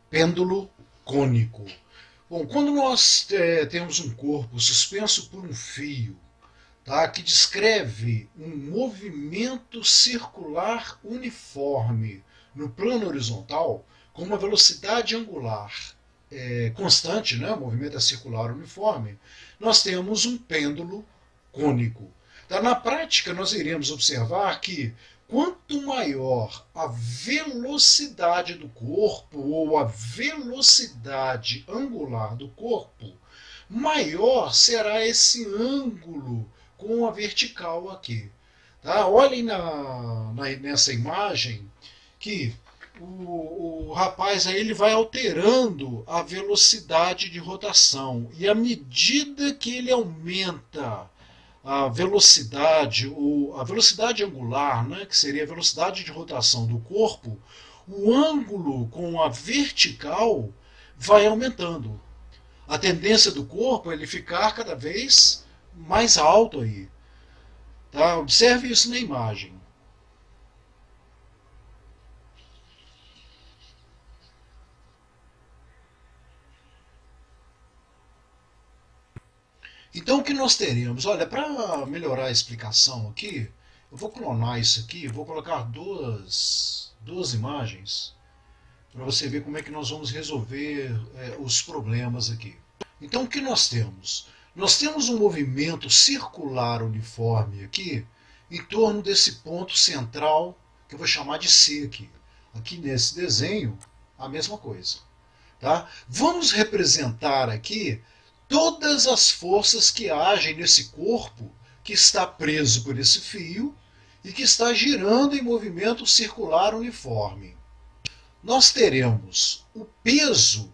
Pêndulo cônico. Bom, quando nós temos um corpo suspenso por um fio, tá, que descreve um movimento circular uniforme no plano horizontal, com uma velocidade angular constante, né, o movimento é circular uniforme, nós temos um pêndulo cônico. Tá, na prática, nós iremos observar que quanto maior a velocidade do corpo ou a velocidade angular do corpo, maior será esse ângulo com a vertical aqui. Tá? Olhem nessa imagem que o rapaz aí ele vai alterando a velocidade de rotação. E à medida que ele aumenta a velocidade angular, né, que seria a velocidade de rotação do corpo, o ângulo com a vertical vai aumentando. A tendência do corpo é ele ficar cada vez mais alto aí. Tá? Observe isso na imagem. Então o que nós teremos? Olha, para melhorar a explicação aqui, eu vou clonar isso aqui, vou colocar duas imagens para você ver como é que nós vamos resolver os problemas aqui. Então o que nós temos? Nós temos um movimento circular uniforme aqui em torno desse ponto central que eu vou chamar de C aqui. Aqui nesse desenho, a mesma coisa. Tá? Vamos representar aqui todas as forças que agem nesse corpo que está preso por esse fio e que está girando em movimento circular uniforme. Nós teremos o peso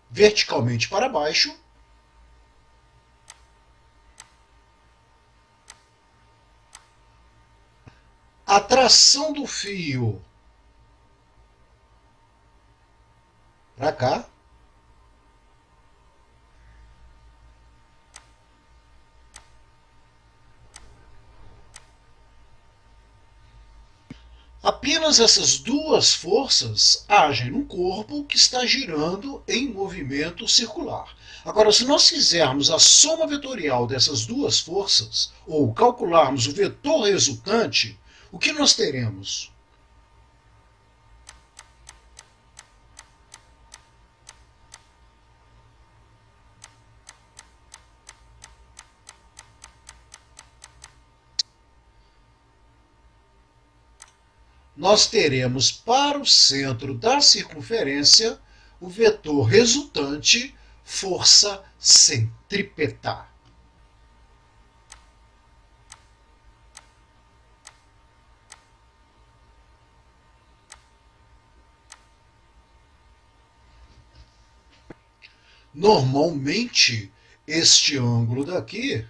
verticalmente para baixo, a tração do fio para cá, apenas essas duas forças agem no corpo que está girando em movimento circular. Agora, se nós fizermos a soma vetorial dessas duas forças, ou calcularmos o vetor resultante, o que nós teremos? Nós teremos para o centro da circunferência o vetor resultante, força centrípeta. Normalmente, este ângulo daqui,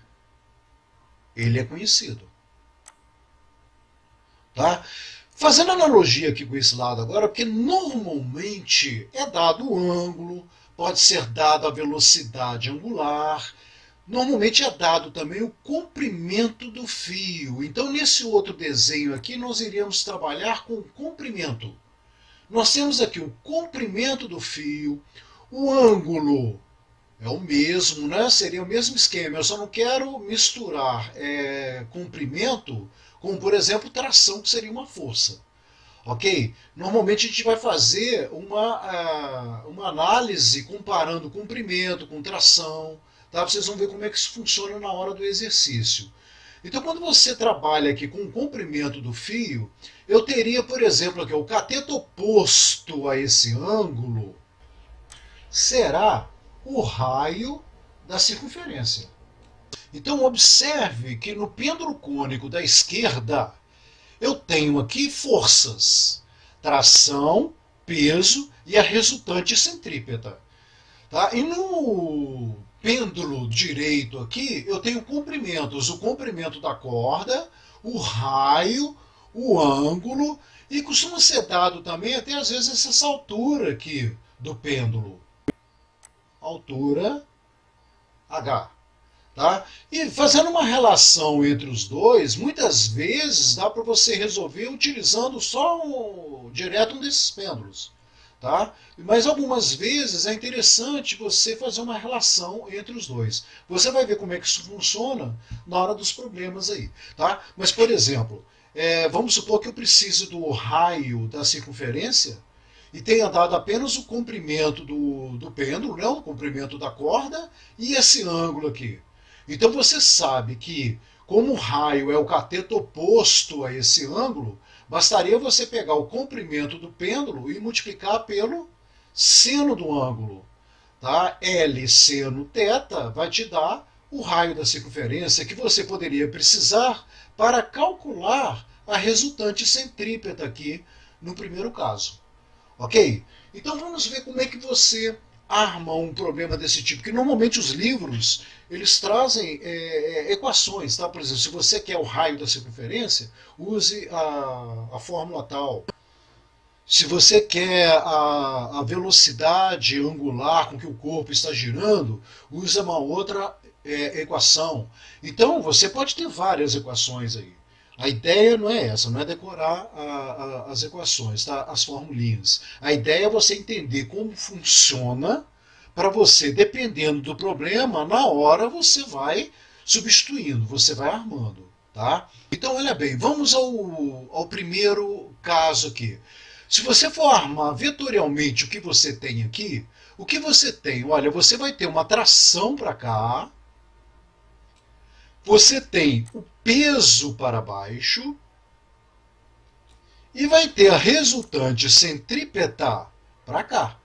ele é conhecido. Tá? Fazendo analogia aqui com esse lado agora, porque normalmente é dado o ângulo, pode ser dado a velocidade angular, normalmente é dado também o comprimento do fio. Então, nesse outro desenho aqui, nós iríamos trabalhar com o comprimento. Nós temos aqui o comprimento do fio, o ângulo é o mesmo, né? Seria o mesmo esquema. Eu só não quero misturar comprimento com, por exemplo, tração, que seria uma força. Ok? Normalmente a gente vai fazer uma análise comparando comprimento com tração. Tá? Vocês vão ver como é que isso funciona na hora do exercício. Então, quando você trabalha aqui com o comprimento do fio, eu teria, por exemplo, aqui, o cateto oposto a esse ângulo será o raio da circunferência. Então observe que no pêndulo cônico da esquerda eu tenho aqui forças, tração, peso e a resultante centrípeta. Tá? E no pêndulo direito aqui eu tenho comprimentos, o comprimento da corda, o raio, o ângulo e costuma ser dado também até às vezes essa altura aqui do pêndulo. Altura H. Tá? E fazendo uma relação entre os dois, muitas vezes dá para você resolver utilizando só direto um desses pêndulos. Tá? Mas algumas vezes é interessante você fazer uma relação entre os dois. Você vai ver como é que isso funciona na hora dos problemas aí. Tá? Mas, por exemplo, vamos supor que eu precise do raio da circunferência e tenha dado apenas o comprimento do pêndulo, né, o comprimento da corda e esse ângulo aqui. Então você sabe que, como o raio é o cateto oposto a esse ângulo, bastaria você pegar o comprimento do pêndulo e multiplicar pelo seno do ângulo. Tá? L seno θ vai te dar o raio da circunferência que você poderia precisar para calcular a resultante centrípeta aqui no primeiro caso. Ok? Então vamos ver como é que você arma um problema desse tipo, que normalmente os livros eles trazem equações, tá? Por exemplo, se você quer o raio da circunferência, use a fórmula tal. Se você quer a velocidade angular com que o corpo está girando, usa uma outra equação. Então, você pode ter várias equações aí. A ideia não é essa, não é decorar as equações, tá? As formulinhas. A ideia é você entender como funciona para você, dependendo do problema, na hora você vai substituindo, você vai armando. Tá? Então, olha bem, vamos ao primeiro caso aqui. Se você for armar vetorialmente o que você tem aqui, o que você tem? Olha, você vai ter uma tração para cá, você tem o peso para baixo e vai ter a resultante centrípeta para cá.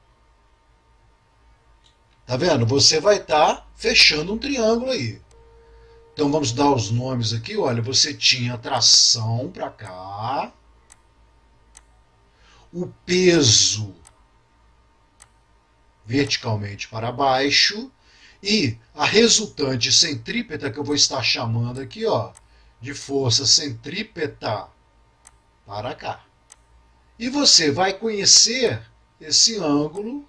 Tá vendo? Você vai estar fechando um triângulo aí. Então vamos dar os nomes aqui. Olha, você tinha tração para cá, o peso verticalmente para baixo e a resultante centrípeta, que eu vou estar chamando aqui, ó, de força centrípeta para cá. E você vai conhecer esse ângulo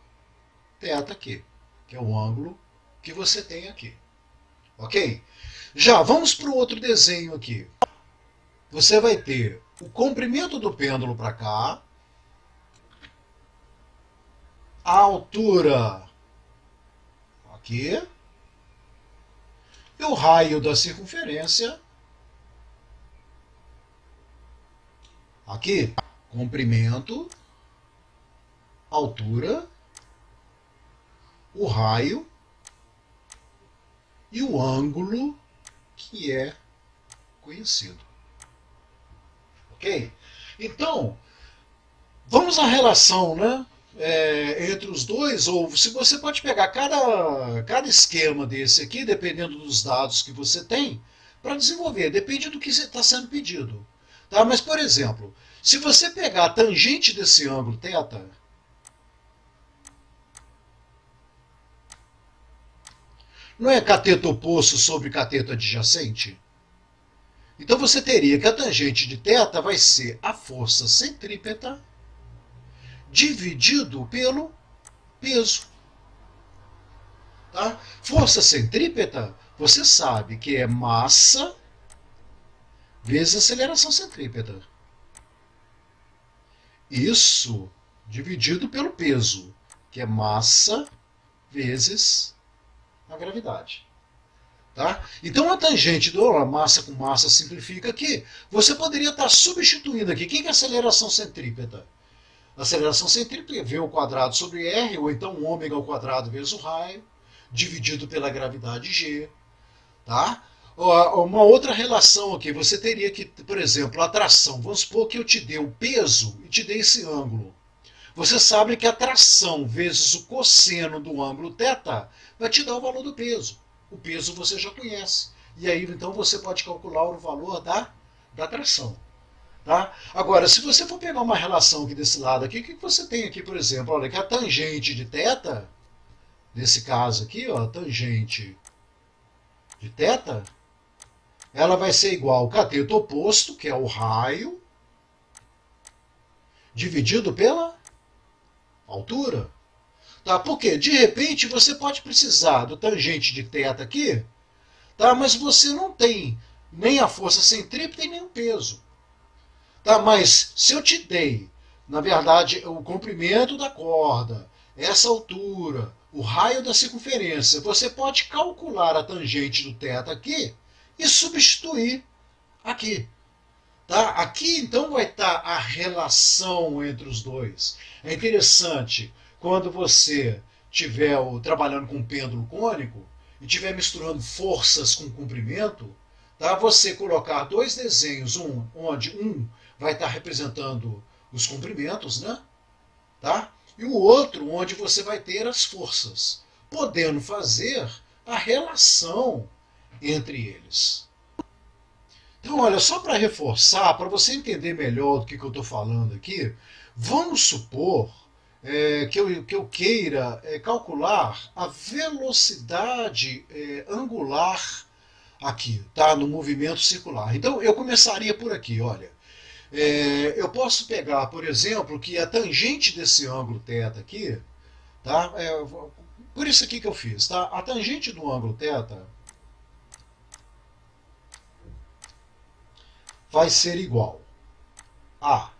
θ aqui, que é o ângulo que você tem aqui. Ok? Já vamos para o outro desenho aqui. Você vai ter o comprimento do pêndulo para cá, a altura aqui e o raio da circunferência aqui. Comprimento, altura, o raio e o ângulo que é conhecido. Ok? Então, vamos à relação, né? Entre os dois, ou se você pode pegar cada esquema desse aqui, dependendo dos dados que você tem, para desenvolver, depende do que está sendo pedido. Tá? Mas, por exemplo, se você pegar a tangente desse ângulo θ, não é cateto oposto sobre cateto adjacente? Então você teria que a tangente de θ vai ser a força centrípeta dividido pelo peso. Tá? Força centrípeta, você sabe que é massa vezes aceleração centrípeta. Isso dividido pelo peso, que é massa vezes a gravidade. Tá? Então a tangente do massa com massa simplifica aqui. Você poderia estar substituindo aqui. O que é aceleração centrípeta? Aceleração centrípeta é v ao quadrado sobre r, ou então ômega ao quadrado vezes o raio, dividido pela gravidade g. Tá? Uma outra relação aqui, você teria que, por exemplo, a tração. Vamos supor que eu te dê o peso e te dê esse ângulo. Você sabe que a tração vezes o cosseno do ângulo θ vai te dar o valor do peso. O peso você já conhece. E aí, então, você pode calcular o valor da tração. Tá? Agora, se você for pegar uma relação aqui desse lado aqui, o que você tem aqui, por exemplo? Olha, que a tangente de θ, nesse caso aqui, ó, a tangente de θ, ela vai ser igual ao cateto oposto, que é o raio, dividido pela altura. Tá? Porque, de repente, você pode precisar do tangente de θ aqui, tá? Mas você não tem nem a força centrípeta e nem o peso. Tá? Mas se eu te dei, na verdade, o comprimento da corda, essa altura, o raio da circunferência, você pode calcular a tangente do θ aqui e substituir aqui. Tá? Aqui então vai estar a relação entre os dois. É interessante quando você estiver trabalhando com um pêndulo cônico e estiver misturando forças com comprimento, tá? Você colocar dois desenhos, onde um vai estar representando os comprimentos, né? Tá? E o outro onde você vai ter as forças, podendo fazer a relação entre eles. Então, olha, só para reforçar, para você entender melhor do que eu estou falando aqui, vamos supor que eu queira calcular a velocidade angular aqui, tá? No movimento circular. Então, eu começaria por aqui, olha. Eu posso pegar, por exemplo, que a tangente desse ângulo θ aqui, tá? Por isso aqui que eu fiz, tá? A tangente do ângulo θ vai ser igual a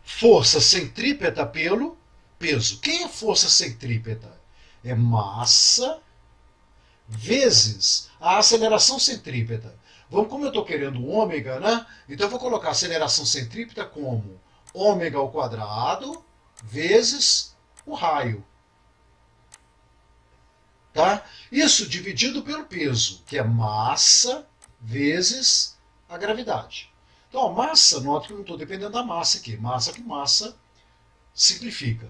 força centrípeta pelo peso. Quem é força centrípeta? É massa vezes a aceleração centrípeta. Vamos, como eu estou querendo ômega, né? Então eu vou colocar a aceleração centrípeta como ômega ao quadrado vezes o raio. Tá? Isso dividido pelo peso, que é massa vezes a gravidade. Então, a massa, nota que eu não estou dependendo da massa aqui. Massa com massa simplifica.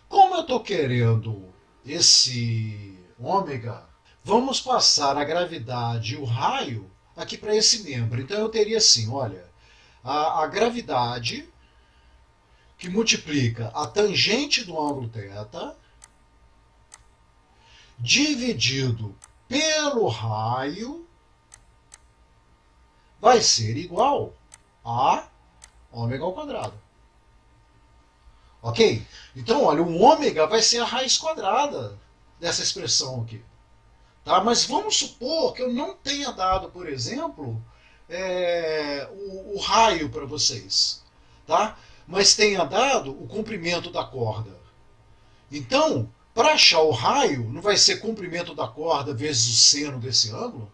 Como eu estou querendo esse ômega, vamos passar a gravidade e o raio aqui para esse membro. Então, eu teria assim, olha, a gravidade que multiplica a tangente do ângulo θ dividido pelo raio vai ser igual a ômega ao quadrado. Ok? Então, olha, o ômega vai ser a raiz quadrada dessa expressão aqui. Tá? Mas vamos supor que eu não tenha dado, por exemplo, o raio para vocês. Tá? Mas tenha dado o comprimento da corda. Então, para achar o raio, não vai ser comprimento da corda vezes o seno desse ângulo?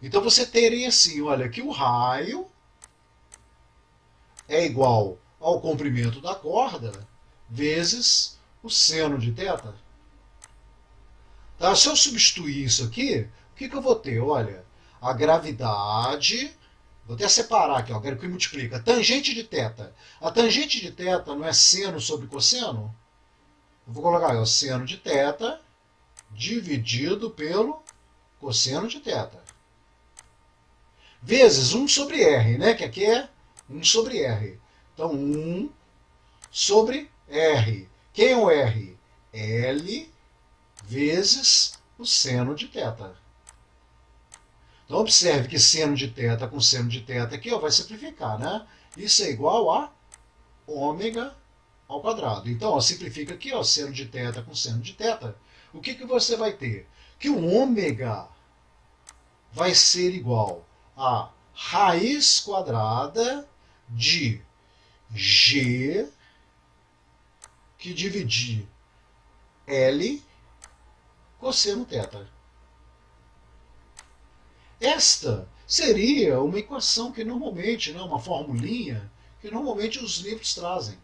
Então você teria assim, olha, que o raio é igual ao comprimento da corda vezes o seno de θ. Tá? Se eu substituir isso aqui, o que eu vou ter? Olha, a gravidade, vou até separar aqui, ó, quero que multiplica, tangente de θ. A tangente de θ não é seno sobre cosseno? Eu vou colocar aí, ó, seno de θ dividido pelo cosseno de θ. Vezes 1 sobre R, né? Que aqui é 1 sobre R. Então, 1 sobre R. Quem é o R? L vezes o seno de θ. Então, observe que seno de θ com seno de θ aqui, ó, vai simplificar, né? Isso é igual a ômega ao quadrado. Então, ó, simplifica aqui, ó, seno de θ com seno de θ. O que você vai ter? Que o ômega vai ser igual a raiz quadrada de G que dividir L cosseno θ. Esta seria uma equação que normalmente, né, uma formulinha que normalmente os livros trazem.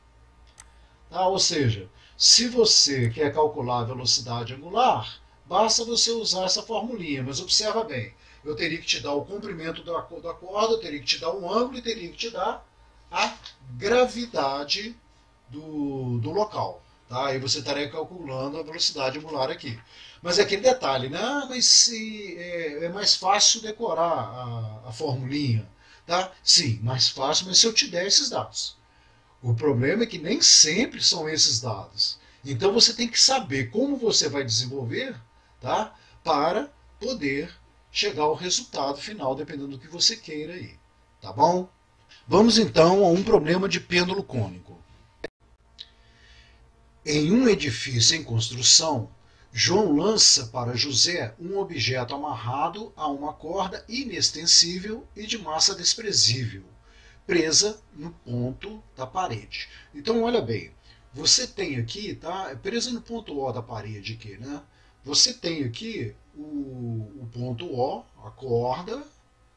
Tá? Ou seja, se você quer calcular a velocidade angular, basta você usar essa formulinha. Mas observa bem, eu teria que te dar o comprimento da corda, eu teria que te dar um ângulo e teria que te dar a gravidade do local. Tá? Aí você estaria calculando a velocidade angular aqui. Mas é aquele detalhe, né? Mas é mais fácil decorar a formulinha. Tá? Sim, mais fácil, mas se eu te der esses dados. O problema é que nem sempre são esses dados. Então você tem que saber como você vai desenvolver, tá? Para poder chegar ao resultado final, dependendo do que você queira aí. Tá bom? Vamos então a um problema de pêndulo cônico. Em um edifício em construção, João lança para José um objeto amarrado a uma corda inextensível e de massa desprezível, presa no ponto da parede. Então, olha bem, você tem aqui, tá? Presa no ponto O da parede aqui, né? Você tem aqui o ponto O, a corda,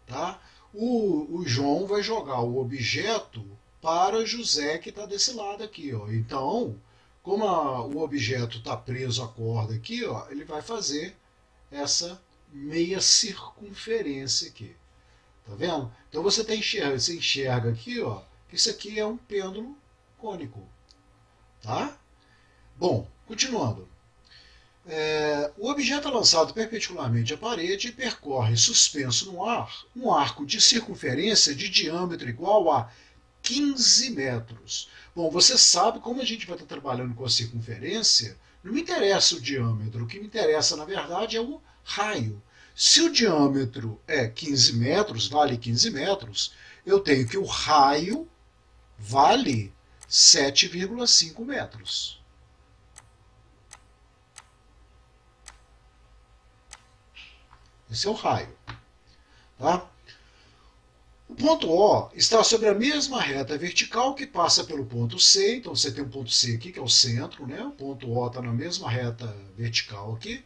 tá? O João vai jogar o objeto para José que está desse lado aqui, ó. Então, como o objeto está preso à corda aqui, ó, ele vai fazer essa meia circunferência aqui. Tá vendo? Então você enxerga aqui, ó, que isso aqui é um pêndulo cônico. Tá? Bom, continuando. O objeto é lançado perpendicularmente à parede e percorre, suspenso no ar, um arco de circunferência de diâmetro igual a 15 metros. Bom, você sabe, como a gente vai estar trabalhando com a circunferência, não me interessa o diâmetro, o que me interessa, na verdade, é o raio. Se o diâmetro é 15 metros, vale 15 metros, eu tenho que o raio vale 7,5 metros. Esse é o raio. Tá? O ponto O está sobre a mesma reta vertical que passa pelo ponto C. Então você tem um ponto C aqui, que é o centro, né? O ponto O está na mesma reta vertical aqui,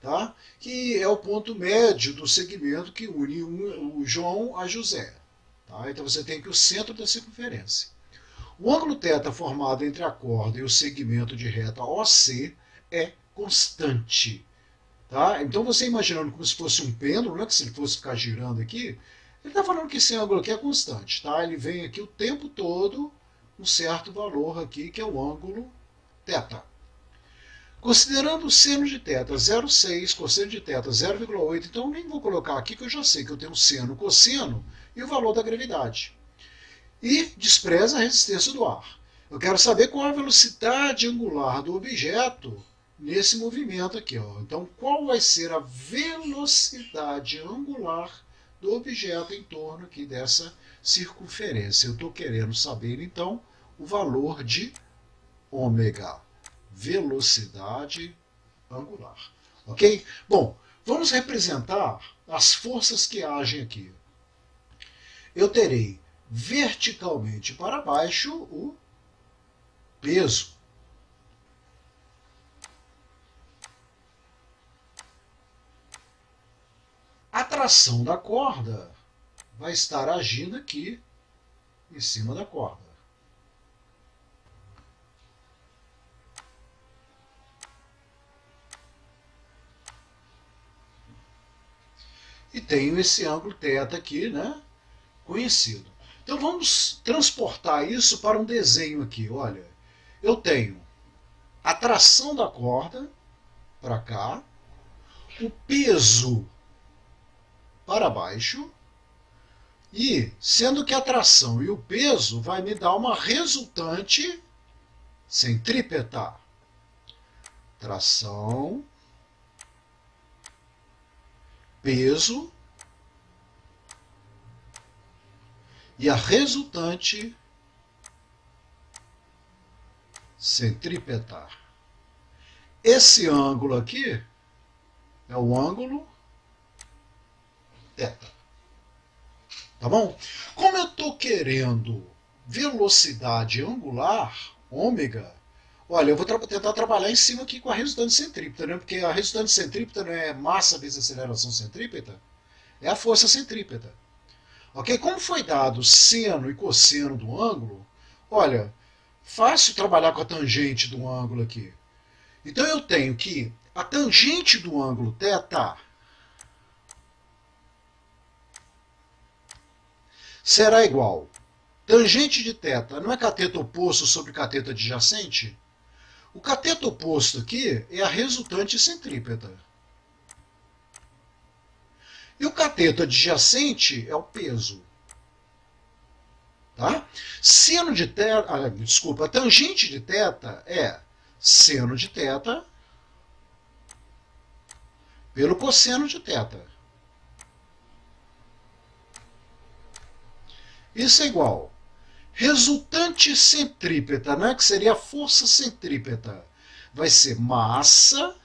tá? Que é o ponto médio do segmento que une o João a José. Tá? Então você tem aqui o centro da circunferência. O ângulo θ formado entre a corda e o segmento de reta OC é constante. Tá? Então você imaginando como se fosse um pêndulo, né, que se ele fosse ficar girando aqui, ele está falando que esse ângulo aqui é constante. Tá? Ele vem aqui o tempo todo um certo valor aqui, que é o ângulo θ. Considerando o seno de θ 0,6, cosseno de θ 0,8, então eu nem vou colocar aqui que eu já sei que eu tenho seno, cosseno e o valor da gravidade. E despreza a resistência do ar. Eu quero saber qual a velocidade angular do objeto nesse movimento aqui. Ó. Então, qual vai ser a velocidade angular do objeto em torno aqui dessa circunferência? Eu estou querendo saber, então, o valor de ômega. Velocidade angular. Ok? Bom, vamos representar as forças que agem aqui. Eu terei verticalmente para baixo o peso. A tração da corda vai estar agindo aqui em cima da corda. E tenho esse ângulo θ aqui, né, conhecido. Então vamos transportar isso para um desenho aqui. Olha, eu tenho a tração da corda para cá, o peso para baixo, e sendo que a tração e o peso vai me dar uma resultante centrípeta. Tração, peso e a resultante centrípeta. Esse ângulo aqui é o ângulo θ. Tá bom? Como eu estou querendo velocidade angular, ômega, olha, eu vou tentar trabalhar em cima aqui com a resultante centrípeta, né? Porque a resultante centrípeta não é massa vezes aceleração centrípeta, é a força centrípeta. Ok? Como foi dado seno e cosseno do ângulo, olha, fácil trabalhar com a tangente do ângulo aqui. Então eu tenho que a tangente do ângulo θ será igual. Tangente de θ não é cateto oposto sobre cateto adjacente? O cateto oposto aqui é a resultante centrípeta. E o cateto adjacente é o peso. Tá? Seno de θ, desculpa, a tangente de θ é seno de θ pelo cosseno de θ. Isso é igual. Resultante centrípeta, né, que seria a força centrípeta, vai ser massa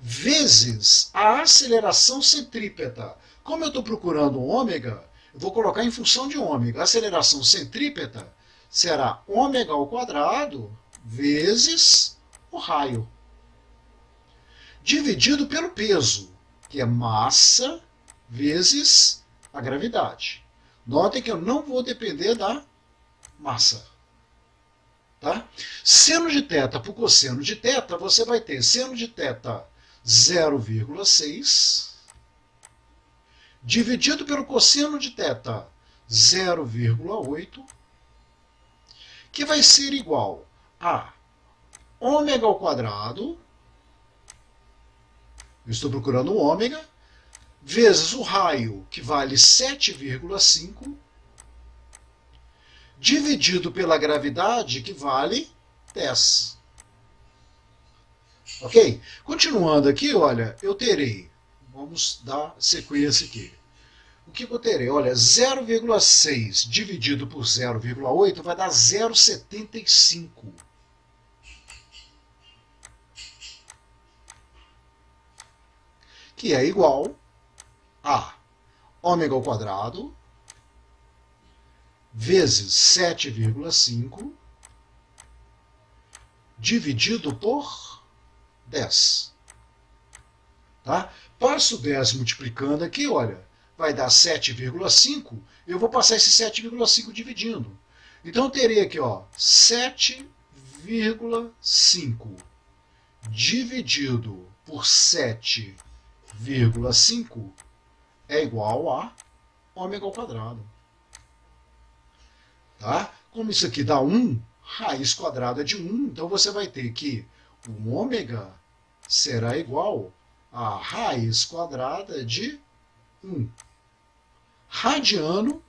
vezes a aceleração centrípeta. Como eu estou procurando ômega, eu vou colocar em função de ômega. A aceleração centrípeta será ômega ao quadrado vezes o raio, dividido pelo peso, que é massa vezes a gravidade. Notem que eu não vou depender da massa. Tá? Seno de θ por cosseno de θ, você vai ter seno de θ 0,6 dividido pelo cosseno de θ 0,8, que vai ser igual a ômega ao quadrado, eu estou procurando o ômega, vezes o raio, que vale 7,5, dividido pela gravidade, que vale 10. Ok? Continuando aqui, olha, eu terei, vamos dar sequência aqui. O que eu terei? Olha, 0,6 dividido por 0,8 vai dar 0,75. Que é igual a ômega ao quadrado vezes 7,5 dividido por 10. Tá? Passo 10 multiplicando aqui, olha, vai dar 7,5. Eu vou passar esse 7,5 dividindo. Então eu terei aqui, ó, 7,5 dividido por 7,5 é igual a ômega ao quadrado. Tá? Como isso aqui dá 1, raiz quadrada de 1, então você vai ter que o ômega será igual a raiz quadrada de 1 radiano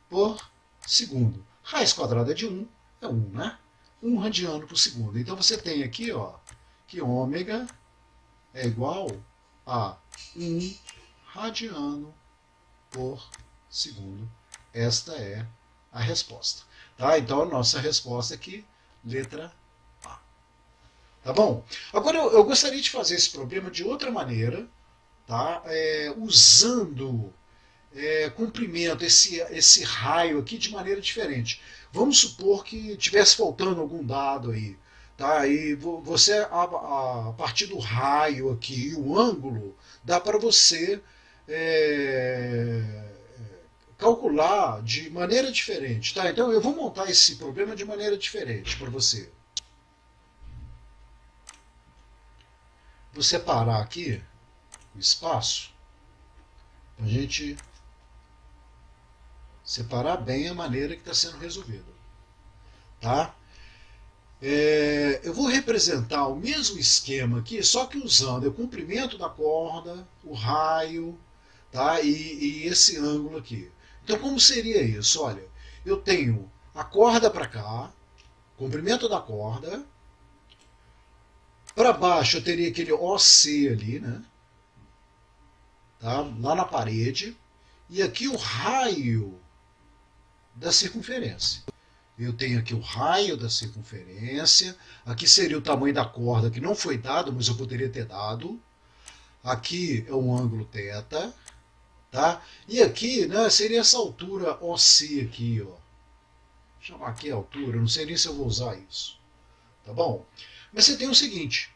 por segundo. Raiz quadrada de 1 é 1, né? 1 radiano por segundo. Então você tem aqui, ó, que ômega é igual a 1 radiano por segundo. Esta é a resposta. Tá? Então, a nossa resposta aqui, letra A. Tá bom? Agora, eu gostaria de fazer esse problema de outra maneira, tá? Usando comprimento, esse raio aqui de maneira diferente. Vamos supor que tivesse faltando algum dado aí. Tá? E você, a partir do raio aqui, o ângulo, dá para você calcular de maneira diferente. Tá? Então eu vou montar esse problema de maneira diferente para você. Vou separar aqui o espaço para a gente separar bem a maneira que está sendo resolvido. Tá? Eu vou representar o mesmo esquema aqui, só que usando o comprimento da corda, o raio, tá? E esse ângulo aqui. Então, como seria isso? Olha, eu tenho a corda para cá, comprimento da corda, para baixo eu teria aquele OC ali, né? Tá? Lá na parede, e aqui o raio da circunferência. Eu tenho aqui o raio da circunferência, aqui seria o tamanho da corda que não foi dado, mas eu poderia ter dado. Aqui é um ângulo θ, tá? E aqui, né, seria essa altura OC aqui, ó. Vou chamar aqui a altura, não sei nem se eu vou usar isso. Tá bom? Mas você tem o seguinte,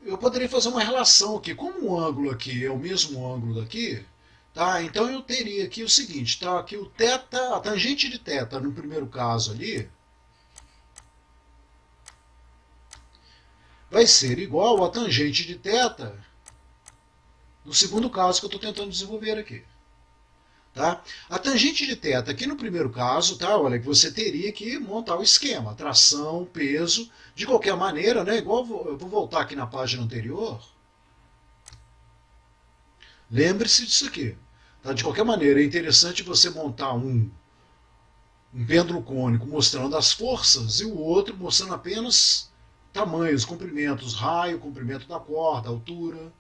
eu poderia fazer uma relação aqui, como o ângulo aqui é o mesmo ângulo daqui, tá? Então eu teria aqui o seguinte, tá? Aqui o θ, a tangente de θ no primeiro caso ali, vai ser igual a tangente de θ no segundo caso que eu estou tentando desenvolver aqui. Tá? A tangente de θ aqui no primeiro caso, tá? Olha, que você teria que montar o esquema, tração, peso, de qualquer maneira, né? Igual eu vou voltar aqui na página anterior. Lembre-se disso aqui. Tá? De qualquer maneira, é interessante você montar um pêndulo cônico mostrando as forças e o outro mostrando apenas tamanhos, comprimentos, raio, comprimento da corda, altura.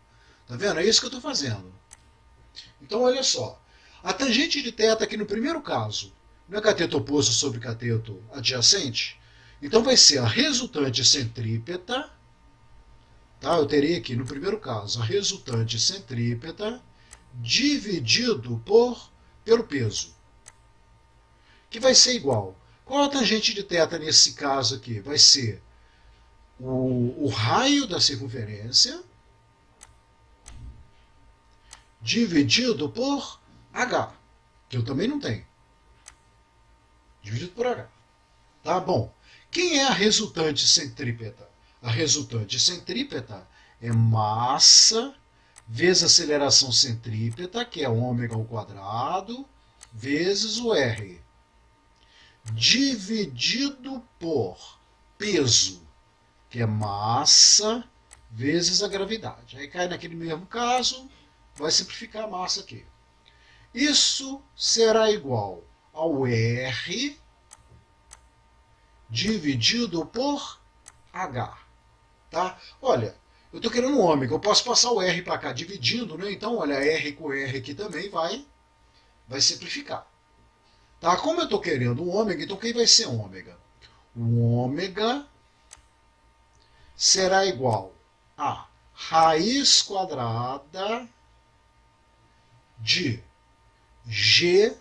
Tá vendo? É isso que eu estou fazendo. Então, olha só. A tangente de θ aqui no primeiro caso, não é cateto oposto sobre cateto adjacente? Então vai ser a resultante centrípeta Tá? Eu teria aqui, no primeiro caso, a resultante centrípeta dividido pelo peso, que vai ser igual. Qual a tangente de θ nesse caso aqui? Vai ser o raio da circunferência dividido por h, que eu também não tenho. Dividido por h. Tá bom. Quem é a resultante centrípeta? A resultante centrípeta é massa vezes aceleração centrípeta, que é ômega ao quadrado, vezes o R, dividido por peso, que é massa vezes a gravidade. Aí cai naquele mesmo caso, vai simplificar a massa aqui. Isso será igual ao R dividido por H. Tá? Olha, eu estou querendo um ômega, eu posso passar o R para cá dividindo, né? Então, olha, R com R aqui também vai simplificar. Tá? Como eu estou querendo um ômega, então quem vai ser ômega? O ômega será igual a raiz quadrada de G,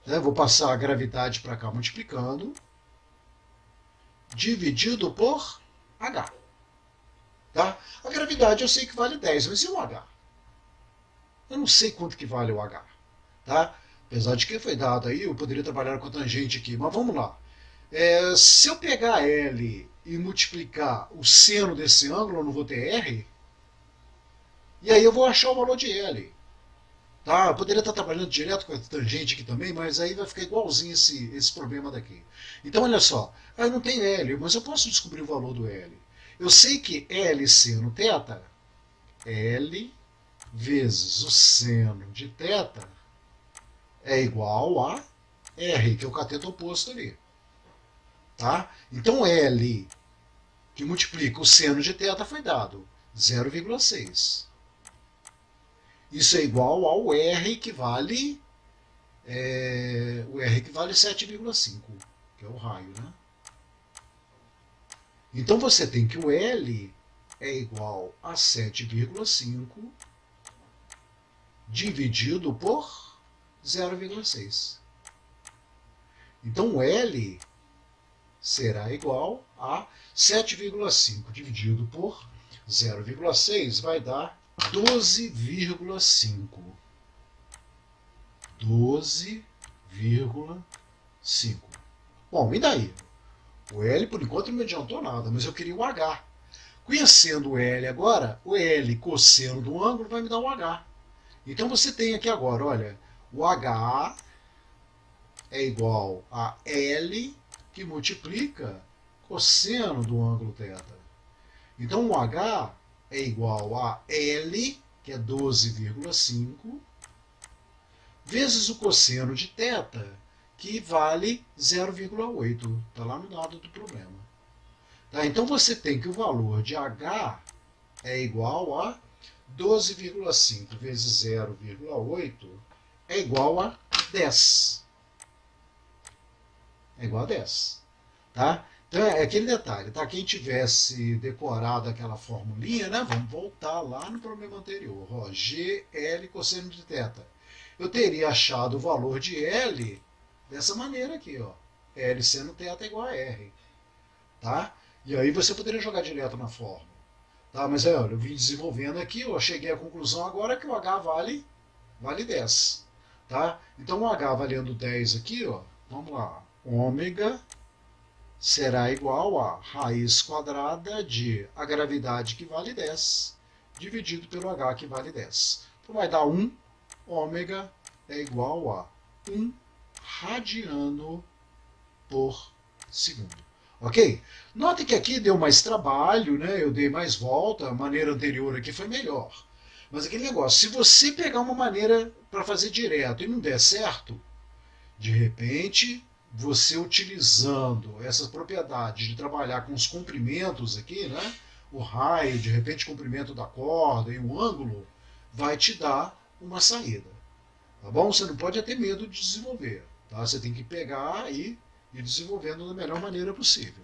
né? Vou passar a gravidade para cá multiplicando, dividido por H. Tá? A gravidade eu sei que vale 10, mas e o H? Eu não sei quanto que vale o H. Tá? Apesar de que foi dado aí, eu poderia trabalhar com a tangente aqui, mas vamos lá. Se eu pegar L e multiplicar o seno desse ângulo, eu não vou ter R, e aí eu vou achar o valor de L. Tá? Eu poderia estar trabalhando direto com a tangente aqui também, mas aí vai ficar igualzinho esse problema daqui. Então, olha só, eu não tenho L, mas eu posso descobrir o valor do L. Eu sei que L seno θ, L vezes o seno de θ é igual a R, que é o cateto oposto ali. Tá? Então, L, que multiplica o seno de θ, foi dado 0,6. Isso é igual ao R, que vale 7,5, que é o raio, né? Então você tem que o L é igual a 7,5 dividido por 0,6. Então o L será igual a 7,5 dividido por 0,6 vai dar 12,5. 12,5. Bom, e daí? O L, por enquanto, não me adiantou nada, mas eu queria o H. Conhecendo o L agora, o L cosseno do ângulo vai me dar um H. Então você tem aqui agora, olha, o H é igual a L que multiplica cosseno do ângulo θ. Então o H é igual a L, que é 12,5, vezes o cosseno de θ, que vale 0,8. Está lá no dado do problema. Tá? Então você tem que o valor de H é igual a 12,5 vezes 0,8 é igual a 10. É igual a 10. Tá? Então é aquele detalhe, tá? Quem tivesse decorado aquela formulinha, né? Vamos voltar lá no problema anterior. Ó, GL cosseno de θ. Eu teria achado o valor de L dessa maneira aqui, ó. L seno θ é igual a R. Tá? E aí você poderia jogar direto na fórmula. Tá? Mas olha, eu vim desenvolvendo aqui, eu cheguei à conclusão agora que o H vale 10. Tá? Então o H valendo 10 aqui, ó, vamos lá. Ômega será igual a raiz quadrada de a gravidade, que vale 10, dividido pelo H, que vale 10. Então vai dar 1, ômega é igual a 1 radiano por segundo. Ok? Note que aqui deu mais trabalho, né? Eu dei mais volta, a maneira anterior aqui foi melhor. Mas aquele negócio, se você pegar uma maneira para fazer direto e não der certo, de repente, você utilizando essas propriedades de trabalhar com os comprimentos aqui, né? O raio, de repente, o comprimento da corda e o ângulo, vai te dar uma saída. Tá bom? Você não pode ter medo de desenvolver. Tá? Você tem que pegar e ir desenvolvendo da melhor maneira possível.